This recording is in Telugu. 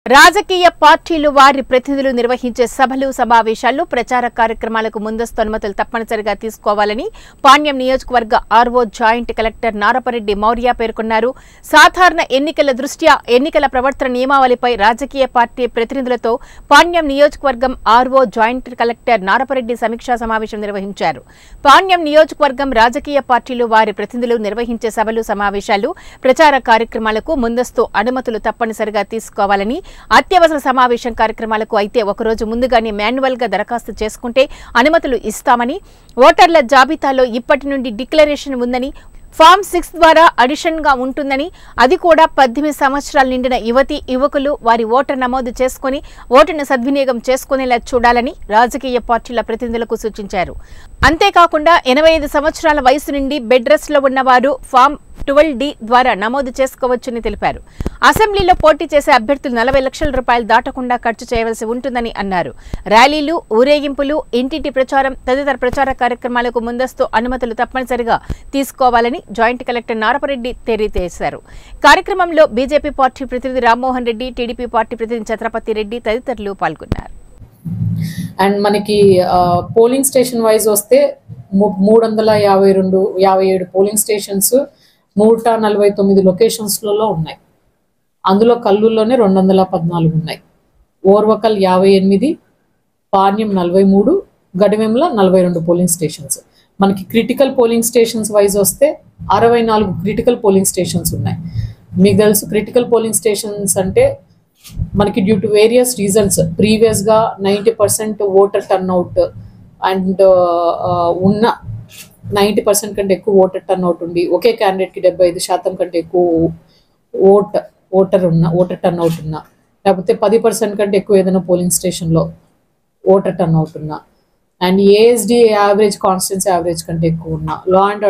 రాజకీయ పార్టీలు వారి ప్రతినిధులు నిర్వహించే సభలు సమావేశాల్లో ప్రచార కార్యక్రమాలకు ముందస్తు అనుమతులు తప్పనిసరిగా తీసుకోవాలని పాణ్యం నియోజకవర్గ RO joint collector Narapa Reddy Maurya పేర్కొన్నారు. సాధారణ ఎన్నికల దృష్ట్యా ఎన్నికల ప్రవర్తన నియమావళిపై రాజకీయ పార్టీ ప్రతినిధులతో పాణ్యం నియోజకవర్గం ఆర్వో జాయింట్ కలెక్టర్ నారపరెడ్డి సమీక్షా సమావేశం నిర్వహించారు. పాణ్యం నియోజకవర్గం రాజకీయ పార్టీలు వారి ప్రతినిధులు నిర్వహించే సభలు సమావేశాలు ప్రచార కార్యక్రమాలకు ముందస్తు అనుమతులు తప్పనిసరిగా తీసుకోవాలని, అత్యవసర సమావేశం కార్యక్రమాలకు అయితే ఒకరోజు ముందుగానే మాన్యువల్ గా దరఖాస్తు చేసుకుంటే అనుమతులు ఇస్తామని, ఓటర్ల జాబితాలో ఇప్పటి నుండి డిక్లరేషన్ ఉందని, ఫామ్ 6 ద్వారా అడిషన్ గా ఉంటుందని, అది కూడా 18 సంవత్సరాలు నిండిన యువకులు వారి ఓటర్ నమోదు చేసుకుని ఓటును సద్వినియోగం చేసుకునేలా చూడాలని రాజకీయ పార్టీల ప్రతినిధులకు సూచించారు. అంతేకాకుండా 85 సంవత్సరాల వయసు నుండి బెడ్ రెస్ట్ లో ఉన్నవారు ఫామ్ 12D ద్వారా నమోదు చేసుకోవచ్చని తెలిపారు. అసెంబ్లీలో పోటీ చేసే అభ్యర్థులు 40 లక్షల రూపాయలు దాటకుండా ఖర్చు చేయవలసి ఉంటుందని అన్నారు. ర్యాలీలు, ఊరేగింపులు, ఇంటింటి ప్రచారం తదితర ప్రచార కార్యక్రమాలకు ముందస్తు అనుమతులు తప్పనిసరిగా తీసుకోవాలని జాయింట్ కలెక్టర్ నారపరెడ్డి తెలియజేశారు. కార్యక్రమంలో బీజేపీ పార్టీ ప్రతినిధి రామ్మోహన్ రెడ్డి, టీడీపీ పార్టీ ప్రతినిధి ఛత్రపతి రెడ్డి తదితరులు పాల్గొన్నారు. అండ్ మనకి పోలింగ్ స్టేషన్ వైజ్ వస్తే 357 పోలింగ్ స్టేషన్స్ 149 లొకేషన్స్లలో ఉన్నాయి. అందులో కల్లూరులోనే 214 ఉన్నాయి. Orvakal 58, Panyam 43, గడివెంల 42 polling stations. మనకి క్రిటికల్ పోలింగ్ స్టేషన్స్ వైజ్ వస్తే 64 క్రిటికల్ పోలింగ్ స్టేషన్స్ ఉన్నాయి. మీకు తెలుసు క్రిటికల్ పోలింగ్ స్టేషన్స్ అంటే మనకి డ్యూ టు వేరియస్ రీజన్స్ ప్రీవియస్గా 90% ఓటర్ టర్న్అవుట్ అండ్ ఉన్న 90% కంటే ఎక్కువ ఓటర్ టర్న్అవుట్ ఉండి ఒకే క్యాండిడేట్కి 75% కంటే ఎక్కువ ఓటర్ టర్న్అవుట్ ఉన్నా, లేకపోతే 10% కంటే ఎక్కువ ఏదైనా పోలింగ్ స్టేషన్లో ఓటర్ టర్న్అవుట్ ఉన్నా, and ASD average constituency average కంటే ఎక్కువ ఉన్నా, లా అండ్